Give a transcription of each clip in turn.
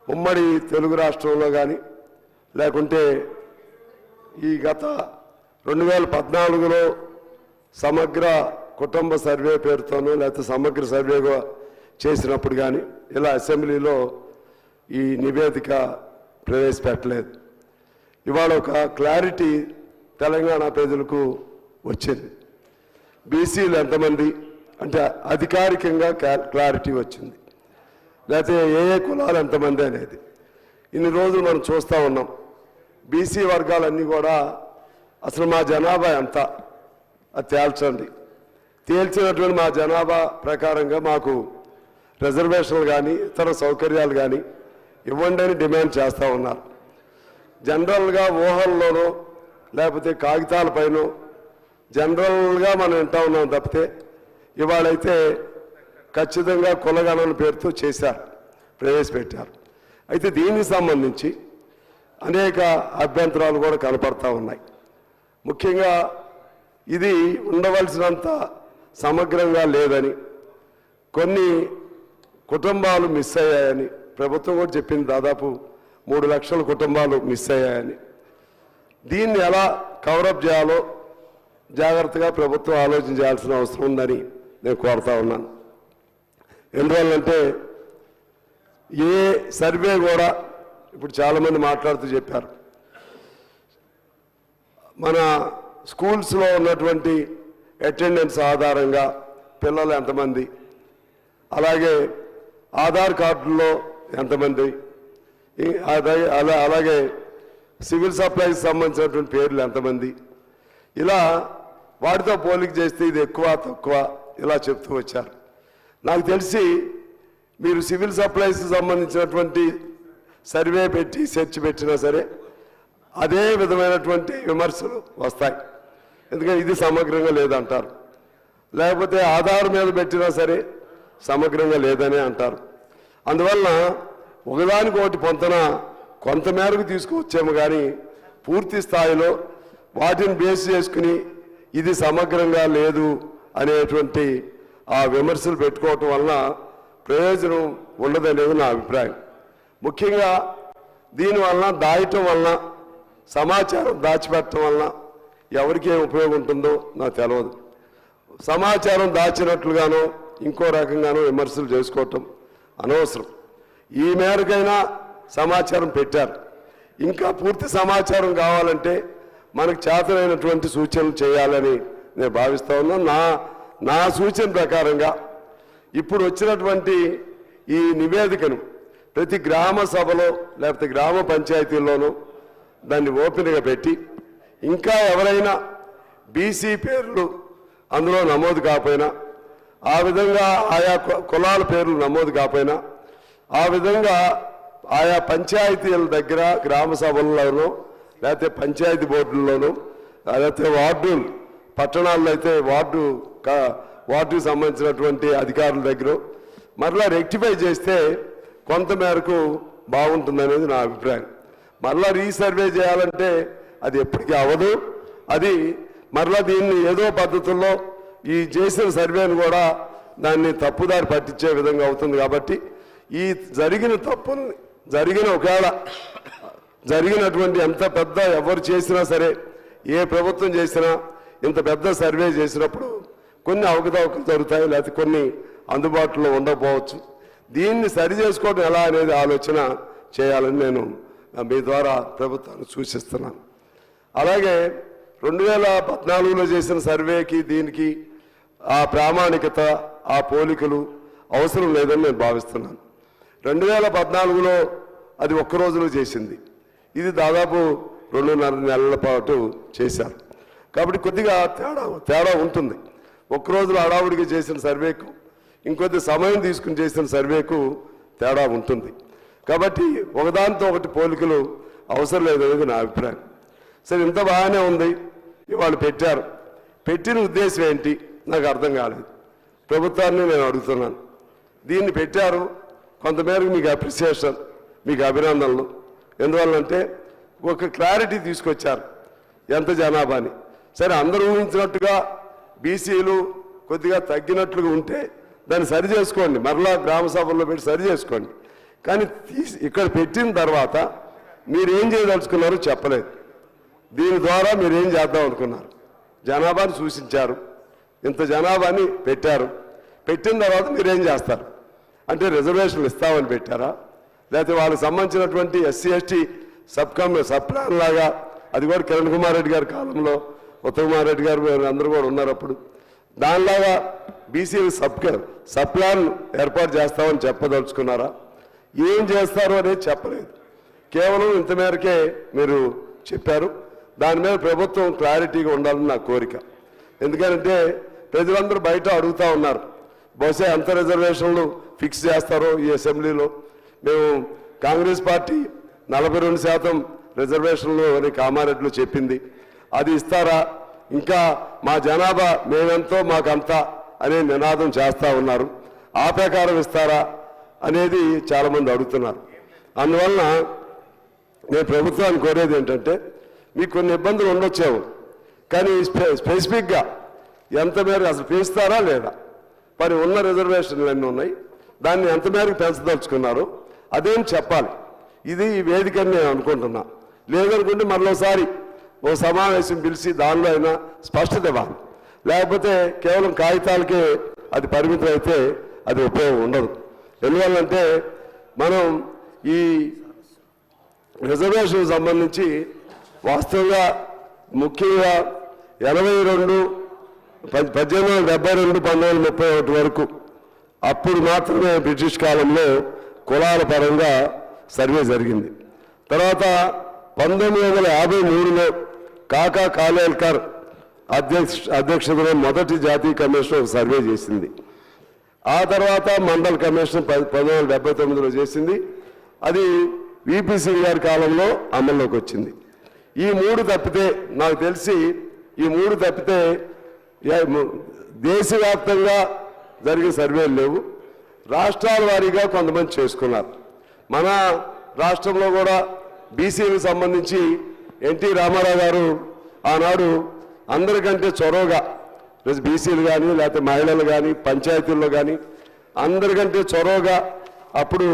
ఉమ్మడి తెలుగు రాష్ట్రంలో కానీ లేకుంటే ఈ గత 2014లో సమగ్ర కుటుంబ సర్వే పేరుతోనో లేకపోతే సమగ్ర సర్వేగా చేసినప్పుడు కానీ ఇలా అసెంబ్లీలో ఈ నివేదిక ప్రవేశపెట్టలేదు. ఇవాళ ఒక క్లారిటీ తెలంగాణ ప్రజలకు వచ్చింది. బీసీలు ఎంతమంది అంటే అధికారికంగా క్లారిటీ వచ్చింది. లేకపోతే ఏ కులాలు ఎంతమంది అనేది ఇన్ని రోజులు మనం చూస్తూ ఉన్నాం. బీసీ వర్గాలన్నీ కూడా అసలు మా జనాభా ఎంత అది తేల్చండి. తేల్చినటువంటి మా జనాభా ప్రకారంగా మాకు రిజర్వేషన్లు కానీ ఇతర సౌకర్యాలు కానీ ఇవ్వండి అని డిమాండ్ చేస్తూ ఉన్నారు. జనరల్గా ఊహల్లోనో లేకపోతే కాగితాలపైన జనరల్గా మనం వింటా ఉన్నాం తప్పితే ఇవాళైతే ఖచ్చితంగా కులగణన పేరుతో చేశారు, ప్రవేశపెట్టారు. అయితే దీనికి సంబంధించి అనేక అభ్యంతరాలు కూడా కనపడతా ఉన్నాయి. ముఖ్యంగా ఇది ఉండవలసినంత సమగ్రంగా లేదని, కొన్ని కుటుంబాలు మిస్ అయ్యాయని ప్రభుత్వం కూడా చెప్పింది. దాదాపు 3 లక్షల కుటుంబాలు మిస్ అయ్యాయని. దీన్ని ఎలా కవరప్ చేయాలో జాగ్రత్తగా ప్రభుత్వం ఆలోచన చేయాల్సిన అవసరం ఉందని నేను కోరుతా ఉన్నాను. ఎందువల్లంటే ఏ సర్వే కూడా ఇప్పుడు చాలామంది మాట్లాడుతూ చెప్పారు, మన స్కూల్స్లో ఉన్నటువంటి అటెండెన్స్ ఆధారంగా పిల్లలు ఎంతమంది, అలాగే ఆధార్ కార్డుల్లో ఎంతమంది, అలాగే సివిల్ సప్లైస్ సంబంధించినటువంటి పేర్లు ఎంతమంది, ఇలా వాటితో పోలిక చేస్తే ఇది ఎక్కువ తక్కువ ఇలా చెప్తూ వచ్చారు. నాకు తెలిసి మీరు సివిల్ సప్లైస్ సంబంధించినటువంటి సర్వే పెట్టి సెర్చ్ పెట్టినా సరే అదే విధమైనటువంటి విమర్శలు వస్తాయి. ఎందుకంటే ఇది సమగ్రంగా లేదంటారు. లేకపోతే ఆధార్ మీద పెట్టినా సరే సమగ్రంగా లేదని అంటారు. అందువలన ఒకదానికి ఒకటి పొంతన కొంతమేరకు తీసుకువచ్చేమో కానీ పూర్తి స్థాయిలో వాటిని బేస్ చేసుకుని ఇది సమగ్రంగా లేదు అనేటువంటి ఆ విమర్శలు పెట్టుకోవటం వలన ప్రయోజనం ఉండదనేది నా అభిప్రాయం. ముఖ్యంగా దీనివలన దాయటం వలన సమాచారం దాచిపెట్టడం వలన ఎవరికి ఏం ఉపయోగం ఉంటుందో నాకు తెలియదు. సమాచారం దాచినట్లుగానో ఇంకో రకంగానో విమర్శలు చేసుకోవటం అనవసరం. ఈ మేరకైనా సమాచారం పెట్టారు. ఇంకా పూర్తి సమాచారం కావాలంటే మనకు చేతనైనటువంటి సూచనలు చేయాలని నేను భావిస్తా ఉన్నాను. నా సూచన ప్రకారంగా ఇప్పుడు వచ్చినటువంటి ఈ నివేదికను ప్రతి గ్రామ సభలో లేకపోతే గ్రామ పంచాయతీల్లోనూ దాన్ని ఓపెన్గా పెట్టి ఇంకా ఎవరైనా బీసీ పేర్లు అందులో నమోదు కాకపోయినా, ఆ విధంగా ఆయా కులాల పేర్లు నమోదు కాకపోయినా, ఆ విధంగా ఆయా పంచాయతీల దగ్గర గ్రామ సభల్లోనూ లేకపోతే పంచాయతీ బోర్డుల్లోనూ లేకపోతే వార్డులు పట్టణాల్లో అయితే వార్డుకు సంబంధించినటువంటి అధికారుల దగ్గర మరలా రెక్టిఫై చేస్తే కొంతమేరకు బాగుంటుందనేది నా అభిప్రాయం. మరలా రీసర్వే చేయాలంటే అది ఎప్పటికీ అవ్వదు. అది మరలా దీన్ని ఏదో పద్ధతుల్లో ఈ చేసిన సర్వేను కూడా దాన్ని తప్పుదారి పట్టించే విధంగా అవుతుంది. కాబట్టి ఈ ఒకవేళ జరిగినటువంటి ఎంత పెద్ద ఎవరు చేసినా సరే, ఏ ప్రభుత్వం చేసినా ఇంత పెద్ద సర్వే చేసినప్పుడు కొన్ని అవకతవకలు జరుగుతాయి, లేకపోతే కొన్ని అందుబాటులో ఉండకపోవచ్చు. దీన్ని సరి చేసుకోవడం ఎలా అనేది ఆలోచన చేయాలని నేను మీ ద్వారా ప్రభుత్వాన్ని సూచిస్తున్నాను. అలాగే 2014లో చేసిన సర్వేకి దీనికి ఆ ప్రామాణికత, ఆ పోలికలు అవసరం లేదని నేను భావిస్తున్నాను. 2014లో అది ఒక్క రోజులో చేసింది, ఇది దాదాపు 2.5 నెలల పాటు చేశారు. కాబట్టి కొద్దిగా తేడా ఉంటుంది. ఒక్క రోజులో హడావుడిగా చేసిన సర్వేకు ఇంకొద్ది సమయం తీసుకుని చేసిన సర్వేకు తేడా ఉంటుంది. కాబట్టి ఒకదానితో ఒకటి పోలికలు అవసరం లేదనేది నా అభిప్రాయం. సరే, ఇంత బాగానే ఉంది, ఇవాళ పెట్టారు. పెట్టిన ఉద్దేశం ఏంటి నాకు అర్థం కాలేదు. ప్రభుత్వాన్ని నేను అడుగుతున్నాను. దీన్ని పెట్టారు, కొంతమేరకు మీకు అప్రిసియేషన్, మీకు అభినందనలు. ఎందువల్లంటే ఒక క్లారిటీ తీసుకొచ్చారు ఎంత జనాభాని. సరే, అందరూ ఊహించినట్టుగా బీసీలు కొద్దిగా తగ్గినట్లుగా ఉంటే దాన్ని సరి చేసుకోండి, మరలా గ్రామ సభల్లో పెట్టి సరి చేసుకోండి. కానీ ఇక్కడ పెట్టిన తర్వాత మీరేం చేయదలుచుకున్నారో చెప్పలేదు. దీని ద్వారా మీరేం చేద్దాం అనుకున్నారు? జనాభాని సూచించారు, ఇంత జనాభాని పెట్టారు. పెట్టిన తర్వాత మీరేం చేస్తారు? అంటే రిజర్వేషన్లు ఇస్తామని పెట్టారా, లేకపోతే వాళ్ళకి సంబంధించినటువంటి ఎస్సీ ఎస్టీ సబ్ ప్లాన్ లాగా, అది కూడా కిరణ్ కుమార్ రెడ్డి గారి కాలంలో ఉత్తమ్ కుమార్ రెడ్డి గారు అందరూ కూడా ఉన్నారు అప్పుడు, దానిలాగా బీసీ సబ్ ప్లాన్ ఏర్పాటు చేస్తామని చెప్పదలుచుకున్నారా? ఏం చేస్తారు అనేది చెప్పలేదు. కేవలం ఇంత మేరకే మీరు చెప్పారు. దాని మీద ప్రభుత్వం క్లారిటీగా ఉండాలని నా కోరిక. ఎందుకంటే ప్రజలందరూ బయట అడుగుతూ ఉన్నారు, బహుశా ఎంత రిజర్వేషన్లు ఫిక్స్ చేస్తారో ఈ అసెంబ్లీలో. మేము కాంగ్రెస్ పార్టీ 42% రిజర్వేషన్లు అని కామారెడ్డిలో చెప్పింది, అది ఇస్తారా? ఇంకా మా జనాభా మేమెంతో మాకంతా అనే నినాదం చేస్తూ ఉన్నారు, ఆ ప్రకారం ఇస్తారా అనేది చాలామంది అడుగుతున్నారు. అందువలన నేను ప్రభుత్వాన్ని కోరేది ఏంటంటే, మీకు కొన్ని ఇబ్బందులు ఉండొచ్చావు, కానీ స్పెసిఫిక్గా ఎంత మేరకు అసలు పెంచుతారా లేదా, మరి ఉన్న రిజర్వేషన్లు అన్నీ ఉన్నాయి, దాన్ని ఎంత మేరకు పెంచదలుచుకున్నారు అదేం చెప్పాలి. ఇది ఈ వేదికని నేను అనుకుంటున్నా. లేదనుకుంటే మరోసారి ఓ సమావేశం పిలిచి దానిలో అయినా స్పష్టత ఇవ్వాలి. లేకపోతే కేవలం కాగితాలకే అది పరిమితం అయితే అది ఉపయోగం ఉండదు. ఎందువల్లంటే మనం ఈ రిజర్వేషన్ సంబంధించి వాస్తవంగా ముఖ్యంగా 1872, 1931 వరకు అప్పుడు మాత్రమే బ్రిటిష్ కాలంలో కులాల పరంగా సర్వే జరిగింది. తర్వాత 1953లో కాకా కాలేల్కర్ అధ్యక్షతలో మొదటి జాతీయ కమిషన్ ఒక సర్వే చేసింది. ఆ తర్వాత మండల్ కమిషన్ 1979లో చేసింది. అది విపి సింగ్ గారి కాలంలో అమల్లోకి వచ్చింది. ఈ మూడు తప్పితే నాకు తెలిసి దేశవ్యాప్తంగా జరిగే సర్వేలు లేవు. రాష్ట్రాల వారీగా కొంతమంది చేసుకున్నారు. మన రాష్ట్రంలో కూడా బీసీలకు సంబంధించి ఎన్టీ రామారావు గారు ఆనాడు అందరికంటే చొరవగా బీసీలు కానీ లేకపోతే మహిళలు కానీ పంచాయతీల్లో కానీ అందరికంటే చొరవగా అప్పుడు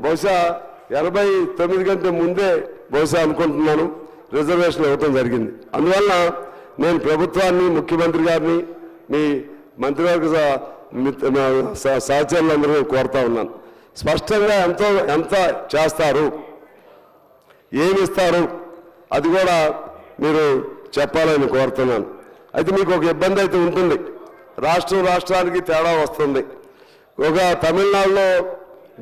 బహుశా 89 కంటే ముందే బహుశా అనుకుంటున్నాను రిజర్వేషన్ ఇవ్వటం జరిగింది. అందువల్ల నేను ప్రభుత్వాన్ని, ముఖ్యమంత్రి గారిని, మీ మంత్రివర్గ సహచరులందరూ కోరుతా ఉన్నాను, స్పష్టంగా ఎంత చేస్తారు, ఏమిస్తారు అది కూడా మీరు చెప్పాలని కోరుతున్నాను. అయితే మీకు ఒక ఇబ్బంది అయితే ఉంటుంది, రాష్ట్రానికి తేడా వస్తుంది. ఒక తమిళనాడులో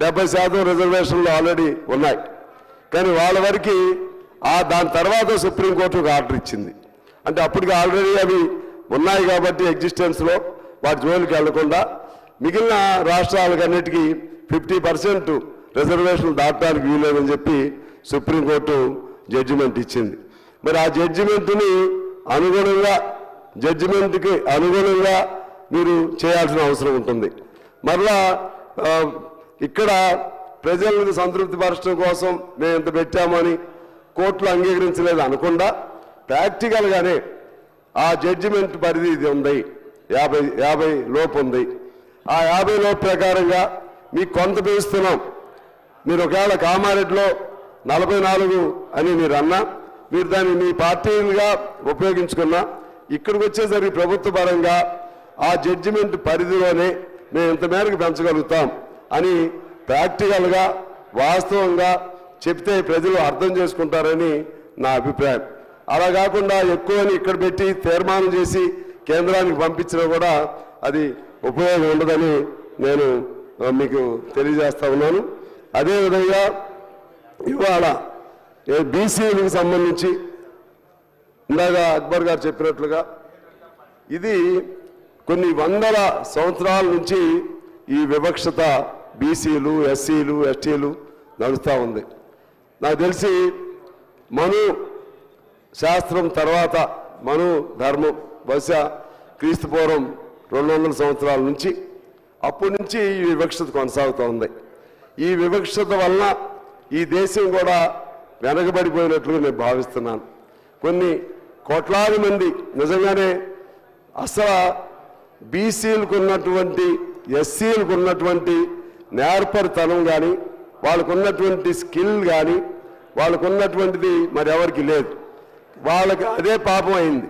70% రిజర్వేషన్లు ఆల్రెడీ ఉన్నాయి, కానీ వాళ్ళ వరకు దాని తర్వాత సుప్రీంకోర్టు ఒక ఆర్డర్ ఇచ్చింది. అంటే అప్పటికి ఆల్రెడీ అవి ఉన్నాయి కాబట్టి ఎగ్జిస్టెన్స్లో వాటి జోలికి వెళ్లకుండా మిగిలిన రాష్ట్రాలకన్నిటికీ 50% రిజర్వేషన్లు దాటడానికి వీలేదని చెప్పి సుప్రీంకోర్టు జడ్జిమెంట్ ఇచ్చింది. మరి ఆ జడ్జిమెంట్కి అనుగుణంగా మీరు చేయాల్సిన అవసరం ఉంటుంది. మరలా ఇక్కడ ప్రజలను సంతృప్తి పరచడం కోసం మేము ఇంత పెట్టామని కోర్టులు అంగీకరించలేదు అనకుండా ప్రాక్టికల్గానే ఆ జడ్జిమెంట్ పరిధి ఇది ఉంది, 50 లోపు ఉంది. ఆ 50 లోపు ప్రకారంగా మీకు కొంత పెంచుతున్నాం. మీరు ఒకవేళ కామారెడ్డిలో 44 అని మీరు అన్నా, మీరు దాన్ని మీ పార్టీలుగా ఉపయోగించుకున్నా, ఇక్కడికి వచ్చేసరికి ప్రభుత్వ పరంగా ఆ జడ్జిమెంట్ పరిధిలోనే మేము ఇంత మేరకు పెంచగలుగుతాం అని ప్రాక్టికల్గా వాస్తవంగా చెప్తే ప్రజలు అర్థం చేసుకుంటారని నా అభిప్రాయం. అలా కాకుండా ఎక్కువని ఇక్కడ పెట్టి తీర్మానం చేసి కేంద్రానికి పంపించినా కూడా అది ఉపయోగం ఉండదని నేను మీకు తెలియజేస్తా ఉన్నాను. అదేవిధంగా ఇవాళ బీసీలకు సంబంధించి ఇందాక అక్బర్ గారు చెప్పినట్లుగా ఇది కొన్ని వందల సంవత్సరాల నుంచి ఈ వివక్షత బీసీలు, ఎస్సీలు, ఎస్టీలు నడుస్తూ ఉంది. నాకు తెలిసి మను శాస్త్రం తర్వాత మను ధర్మం బహుశా క్రీస్తుపూర్వం 200 సంవత్సరాల నుంచి అప్పటి నుంచి ఈ వివక్షత కొనసాగుతూ ఉంది. ఈ వివక్షత వలన ఈ దేశం కూడా వెనకబడిపోయినట్లుగా నేను భావిస్తున్నాను. కొన్ని కోట్లాది మంది నిజంగానే అసలు బీసీలకు ఉన్నటువంటి, ఎస్సీలకు ఉన్నటువంటి నేర్పరితనం కానీ వాళ్ళకున్నటువంటి స్కిల్ కానీ వాళ్ళకున్నటువంటిది మరి ఎవరికి లేదు. వాళ్ళకి అదే పాపం అయింది.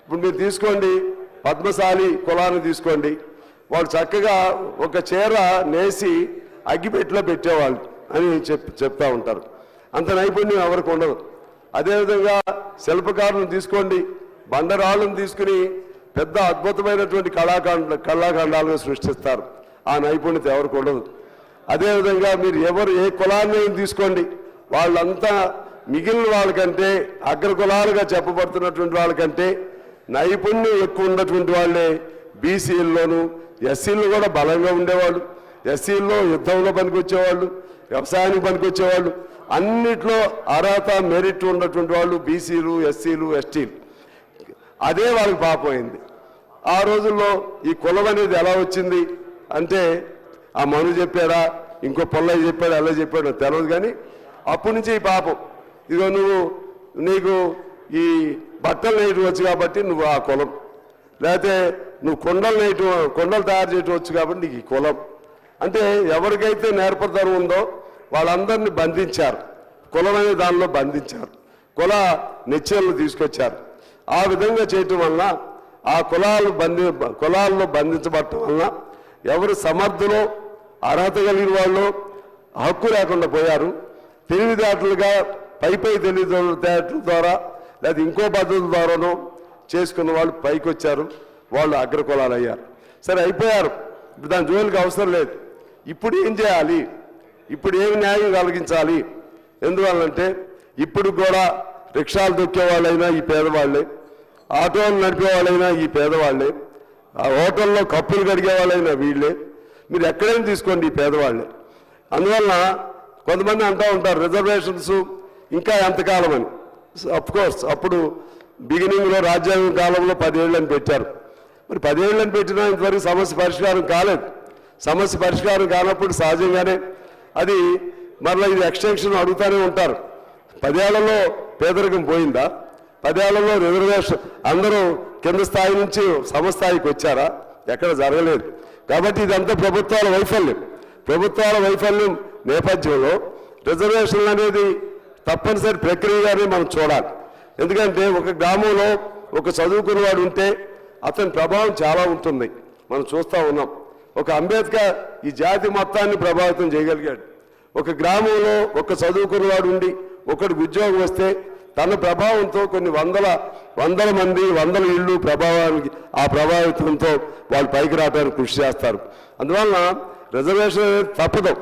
ఇప్పుడు మీరు తీసుకోండి, పద్మశాలి కులాన్ని తీసుకోండి, వాళ్ళు చక్కగా ఒక చీర నేసి అగ్గిపెట్టిలో పెట్టేవాళ్ళు అని చెప్తా ఉంటారు. అంత నైపుణ్యం ఎవరికి ఉండదు. అదేవిధంగా శిల్పకారులను తీసుకోండి, బండరాళ్ళను తీసుకుని పెద్ద అద్భుతమైనటువంటి కళాఖండాలను సృష్టిస్తారు. ఆ నైపుణ్యత ఎవరికి ఉండదు. అదేవిధంగా మీరు ఏ కులాన్ని తీసుకోండి, వాళ్ళంతా మిగిలిన వాళ్ళకంటే అగ్ర కులాలుగా చెప్పబడుతున్నటువంటి వాళ్ళకంటే నైపుణ్యం ఎక్కువ ఉన్నటువంటి వాళ్ళే బీసీల్లోనూ ఎస్సీలు కూడా బలంగా ఉండేవాళ్ళు. ఎస్సీల్లో యుద్ధంలో పనికొచ్చేవాళ్ళు, వ్యవసాయానికి పనికొచ్చేవాళ్ళు, అన్నిట్లో అర్హత మెరిట్ ఉన్నటువంటి వాళ్ళు బీసీలు, ఎస్సీలు, ఎస్టీలు. అదే వాళ్ళకి పాపం అయింది. ఆ రోజుల్లో ఈ కులం అనేది ఎలా వచ్చింది అంటే ఆ మను చెప్పాడా, ఇంకో పొల్లయ్య చెప్పాడు, ఎలా చెప్పాడో తెలియదు. కానీ అప్పటి నుంచి ఈ పాపం, ఇదిగో నీకు ఈ బట్టలు నేయటం వచ్చు కాబట్టి నువ్వు ఆ కులం, లేకపోతే నువ్వు కొండలు తయారు చేయటం వచ్చు కాబట్టి నీకు ఈ కులం. అంటే ఎవరికైతే నేర్పరితనం ఉందో వాళ్ళందరినీ బంధించారు, కులం అనే దానిలో బంధించారు, కుల నిశ్చయాలను తీసుకొచ్చారు. ఆ విధంగా చేయటం వలన ఆ కులాల్లో బంధించబడటం వలన ఎవరు సమర్థులో అర్హత కలిగిన వాళ్ళు హక్కు లేకుండా పోయారు. తెలివితేటలుగా పై తెలివితేటల ద్వారా లేదా ఇంకో పద్ధతుల ద్వారానో చేసుకున్న వాళ్ళు పైకి వచ్చారు, వాళ్ళు అగ్రకులాలు అయ్యారు. సరే అయిపోయారు, ఇప్పుడు దాని జోలికి అవసరం లేదు. ఇప్పుడు ఏం చేయాలి, ఇప్పుడు ఏమి న్యాయం కలిగించాలి? ఎందువల్లంటే ఇప్పుడు కూడా రిక్షాలు దొక్కే వాళ్ళైనా ఈ పేదవాళ్ళే, ఆటోలు నడిపే వాళ్ళైనా ఈ పేదవాళ్ళే, ఆ హోటల్లో కప్పులు కడిగే వాళ్ళైనా వీళ్ళే. మీరు ఎక్కడైనా తీసుకోండి ఈ పేదవాళ్ళే. అందువలన కొంతమంది అంటూ ఉంటారు రిజర్వేషన్స్ ఇంకా ఎంతకాలం అని. కోర్స్ అప్పుడు బిగినింగ్లో రాజ్యాంగ కాలంలో 10 ఏళ్ళని పెట్టారు. మరి 10 ఏళ్ళని పెట్టినా ఇంతవరకు సమస్య పరిష్కారం కాలేదు. సమస్య పరిష్కారం కానప్పుడు సహజంగానే అది మరలా ఇది ఎక్స్టెన్షన్ అడుగుతూనే ఉంటారు. 10 ఏళ్లలో పేదరికం పోయిందా? 10 ఏళ్లలో రిజర్వేషన్ అందరూ కింద స్థాయి నుంచి సమస్థాయికి వచ్చారా? ఎక్కడ జరగలేదు. కాబట్టి ఇదంతా ప్రభుత్వాల వైఫల్యం నేపథ్యంలో రిజర్వేషన్లు అనేది తప్పనిసరి ప్రక్రియగానే మనం చూడాలి. ఎందుకంటే ఒక గ్రామంలో ఒక చదువుకున్నవాడు ఉంటే అతని ప్రభావం చాలా ఉంటుంది. మనం చూస్తూ ఉన్నాం. ఒక అంబేద్కర్ ఈ జాతి మొత్తాన్ని ప్రభావితం చేయగలిగాడు. ఒక గ్రామంలో ఒక చదువుకున్నవాడు ఉండి ఒకడికి ఉద్యోగం వస్తే తన ప్రభావంతో కొన్ని వందల మంది 100 ఇళ్ళు ఆ ప్రభావితంతో వాళ్ళు పైకి రావడానికి కృషి చేస్తారు. అందువలన రిజర్వేషన్ అనేది తప్పదు.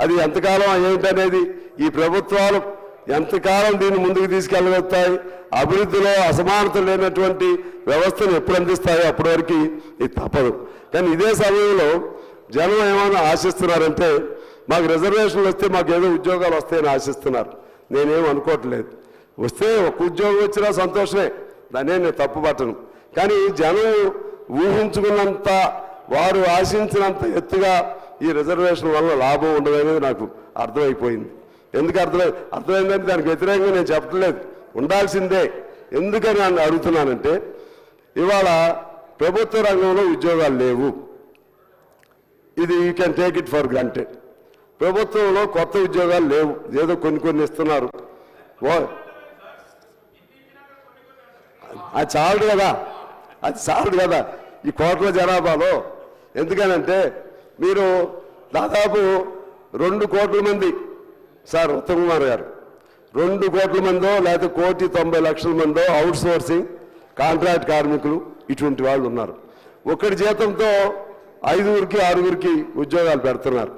అది ఎంతకాలం ఏంటనేది ఈ ప్రభుత్వాలు ఎంతకాలం దీన్ని ముందుకు తీసుకెళ్ళగలుగుతాయి, అభివృద్ధిలో అసమానత లేనటువంటి వ్యవస్థను ఎప్పుడు అందిస్తాయో అప్పటి వరకు ఇది తప్పదు. కానీ ఇదే సమయంలో జనం ఏమైనా ఆశిస్తున్నారంటే మాకు రిజర్వేషన్లు వస్తే మాకు ఏదో ఉద్యోగాలు వస్తాయని ఆశిస్తున్నారు. నేనేం అనుకోవట్లేదు. వస్తే ఒక ఉద్యోగం వచ్చినా సంతోషమే, దాన్నే నేను తప్పు పట్టను. కానీ జనం ఊహించుకున్నంత వారు ఆశించినంత ఎత్తుగా ఈ రిజర్వేషన్ వల్ల లాభం ఉండదనేది నాకు అర్థమైపోయింది. ఎందుకు అర్థమైందంటే దానికి వ్యతిరేకంగా నేను చెప్పట్లేదు, ఉండాల్సిందే. ఎందుకని అడుగుతున్నానంటే ఇవాళ ప్రభుత్వ రంగంలో ఉద్యోగాలు లేవు. ఇది you can take it for granted. ప్రభుత్వంలో కొత్త ఉద్యోగాలు లేవు, ఏదో కొన్ని ఇస్తున్నారు. అది చాలదు కదా ఈ కోట్ల జనాభాలో. ఎందుకనంటే మీరు దాదాపు 2 కోట్ల మంది సార్ ఉత్తమ్ కుమార్ గారు 2 కోట్ల మందో లేకపోతే 1,90,00,000 మందో అవుట్ సోర్సింగ్ కాంట్రాక్ట్ కార్మికులు ఇటువంటి వాళ్ళు ఉన్నారు. ఒకటి జీతంతో 5గురికి 6గురికి ఉద్యోగాలు పెడుతున్నారు.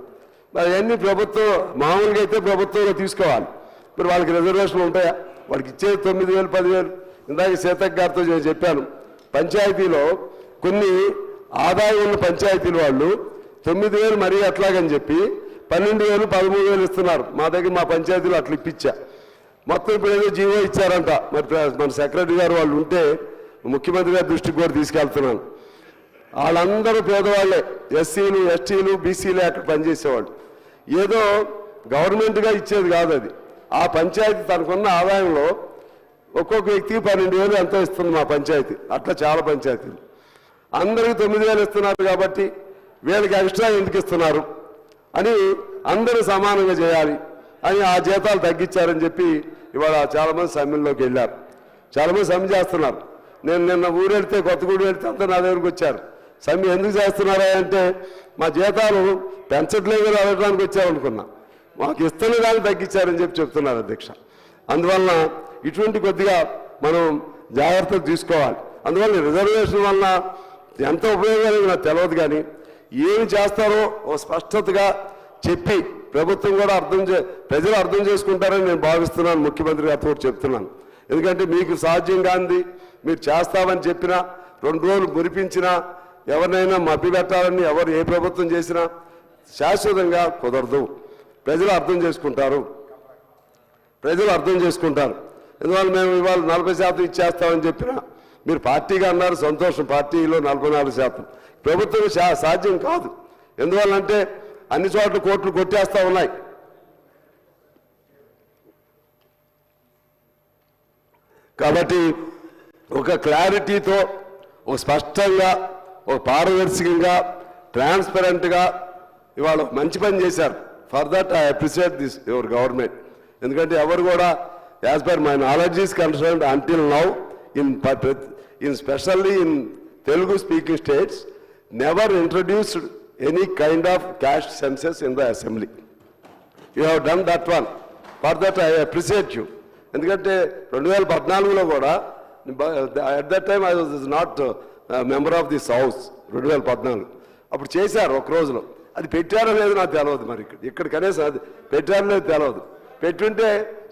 మరి అన్ని ప్రభుత్వం మామూలుగా అయితే ప్రభుత్వంలో తీసుకోవాలి. మరి వాళ్ళకి రిజర్వేషన్లు ఉంటాయా? వాడికి ఇచ్చేది 9,000 10,000. ఇందాక సీతక్క గారితో నేను చెప్పాను, పంచాయతీలో కొన్ని ఆదాయం ఉన్న పంచాయతీలు వాళ్ళు 9,000 మరీ అట్లాగని చెప్పి 12,000 13,000 ఇస్తున్నారు. మా పంచాయతీలో అట్లా ఇప్పించా. మొత్తం ఇప్పుడు ఏదో జీవో ఇచ్చారంట. మరి మన సెక్రటరీ గారు వాళ్ళు ఉంటే ముఖ్యమంత్రి గారి దృష్టికి కూడా తీసుకెళ్తున్నాను. వాళ్ళందరూ పేదవాళ్లే, ఎస్సీలు ఎస్టీలు బీసీలే అక్కడ పనిచేసేవాళ్ళు. ఏదో గవర్నమెంట్గా ఇచ్చేది కాదు అది. ఆ పంచాయతీ తనకున్న ఆదాయంలో ఒక్కొక్క వ్యక్తికి 12,000 ఎంతో ఇస్తుంది మా పంచాయతీ. అట్లా చాలా పంచాయతీలు. అందరికీ 9,000 ఇస్తున్నారు కాబట్టి వీళ్ళకి ఎక్స్ట్రా ఎందుకు ఇస్తున్నారు అని అందరూ సమానంగా చేయాలి అని ఆ జీతాలు తగ్గించారని చెప్పి ఇవాళ చాలామంది సమ్మెల్లోకి వెళ్ళారు. చాలామంది సమ్మె చేస్తున్నారు. నేను నిన్న ఊరెడితే కొత్తగూడెం వెళ్తే అంతా నా దగ్గరికి వచ్చారు. సమ్మె ఎందుకు చేస్తున్నారా అంటే మా జీతాలు పెంచట్లేదు అడగడానికి వచ్చారనుకున్నా, మాకు ఇస్తున్న దాన్ని తగ్గించారని చెప్పి చెప్తున్నారు అధ్యక్ష. అందువలన ఇటువంటి కొద్దిగా మనం జాగ్రత్తలు తీసుకోవాలి. అందువల్ల రిజర్వేషన్ వలన ఎంత ఉపయోగాలు నాకు తెలియదు, కానీ ఏమి చేస్తారో ఓ స్పష్టతగా చెప్పి ప్రభుత్వం కూడా ప్రజలు అర్థం చేసుకుంటారని నేను భావిస్తున్నాను. ముఖ్యమంత్రి గారితో చెప్తున్నాను. ఎందుకంటే మీకు సాధ్యం కాంది మీరు చేస్తామని చెప్పినా 2 రోజులు మురిపించినా ఎవరినైనా మభ్యపెట్టాలని ఎవరు ఏ ప్రభుత్వం చేసినా శాశ్వతంగా కుదరదు. ప్రజలు అర్థం చేసుకుంటారు. ఎందువల్ల మేము ఇవాళ 40% ఇచ్చేస్తామని చెప్పినా మీరు పార్టీగా అన్నారు, సంతోషం. పార్టీలో 44%. ప్రభుత్వం సాధ్యం కాదు. ఎందువల్లంటే అన్ని చోట్ల కోట్లు కొట్టేస్తా ఉన్నాయి. కాబట్టి ఒక క్లారిటీతో, ఒక స్పష్టంగా, ఒక పారదర్శకంగా, ట్రాన్స్పరెంట్గా ఇవాళ మంచి పని చేశారు. For that I appreciate this your government. ఎందుకంటే ఎవరు కూడా as per my knowledge is concerned until now in especially in Telugu speaking states never introduced any kind of cash census in the assembly. You have done that one. For that I appreciate you. ఎందుకంటే 2014లో కూడా at that time I was not a member of this house. 2014 అప్పుడు చేశారు ఒక రోజులో. అది పెట్టారో లేదో నాకు తెలియదు. మరి ఇక్కడ కనీసం అది పెట్టారో లేదో తెలియదు. పెట్టుంటే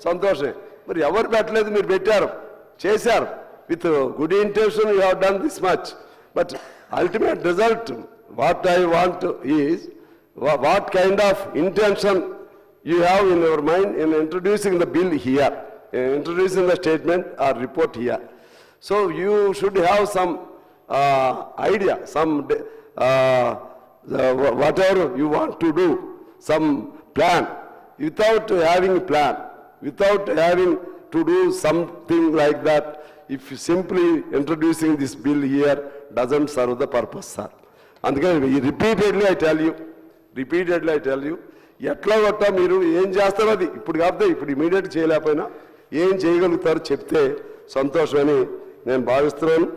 సంతోషమే. మరి ఎవరు పెట్టలేదు, మీరు పెట్టారు, చేశారు. With good intention you have done this much, but ultimate result what I want is what kind of intention you have in your mind in introducing the bill here, introducing the statement or report here. So you should have some idea, some whatever you want to do, some plan. Without having a plan, without having to do something like that, if you simply introducing this bill here doesn't serve the purpose, sir. అందుకని repeatedly I tell you, ఎట్లా కొట్టా మీరు ఏం చేస్తారో అది ఇప్పుడు కాకపోతే ఇప్పుడు ఇమీడియట్ చేయలేకపోయినా ఏం చేయగలుగుతారో చెప్తే సంతోషమని నేను భావిస్తున్నాను.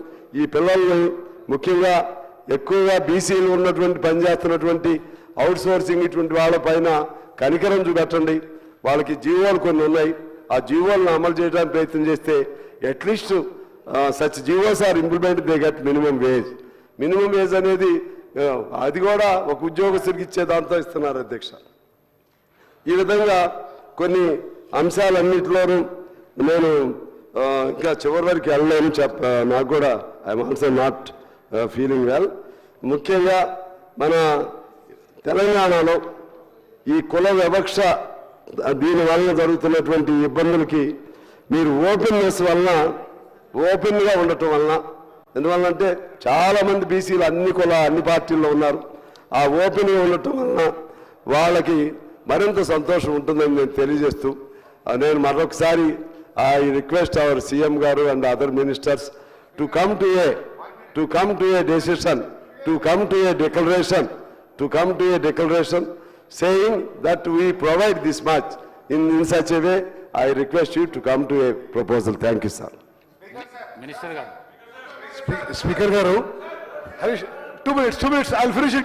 ఈ పిల్లల్ని ముఖ్యంగా ఎక్కువగా బీసీలు ఉన్నటువంటి పనిచేస్తున్నటువంటి అవుట్ సోర్సింగ్ ఇటువంటి వాళ్ళపైన కనికరం చూపెట్టండి. వాళ్ళకి జీవోలు కొన్ని ఉన్నాయి. ఆ జీవోలను అమలు చేయడానికి ప్రయత్నం చేస్తే at least such GOs are implement they get minimum wage. Minimum wage అనేది అది కూడా ఒక ఉద్యోగస్తుడికి ఇచ్చే దాంతో ఇస్తున్నారు అధ్యక్ష. ఈ విధంగా కొన్ని అంశాలన్నింటిలోనూ నేను ఇంకా చివరి వరకు వెళ్ళలేను. నాకు కూడా I'm also not feeling well. ముఖ్యంగా మన తెలంగాణలో ఈ కుల వివక్ష దీనివల్ల జరుగుతున్నటువంటి ఇబ్బందులకి మీరు ఓపెన్నెస్ వలన, ఓపెన్గా ఉండటం వలన, ఎందువల్లంటే చాలామంది బీసీలు అన్ని పార్టీల్లో ఉన్నారు. ఆ ఓపెన్గా ఉండటం వలన వాళ్ళకి మరింత సంతోషం ఉంటుందని నేను తెలియజేస్తూ నేను మరొకసారి ఐ రిక్వెస్ట్ అవర్ సీఎం గారు and other ministers to come to A decision, to come to A declaration saying that we provide this much in such a way. I request you to come to a proposal. Thank you, sir. Minister garu. Speaker garu, 2 minutes, I'll finish it.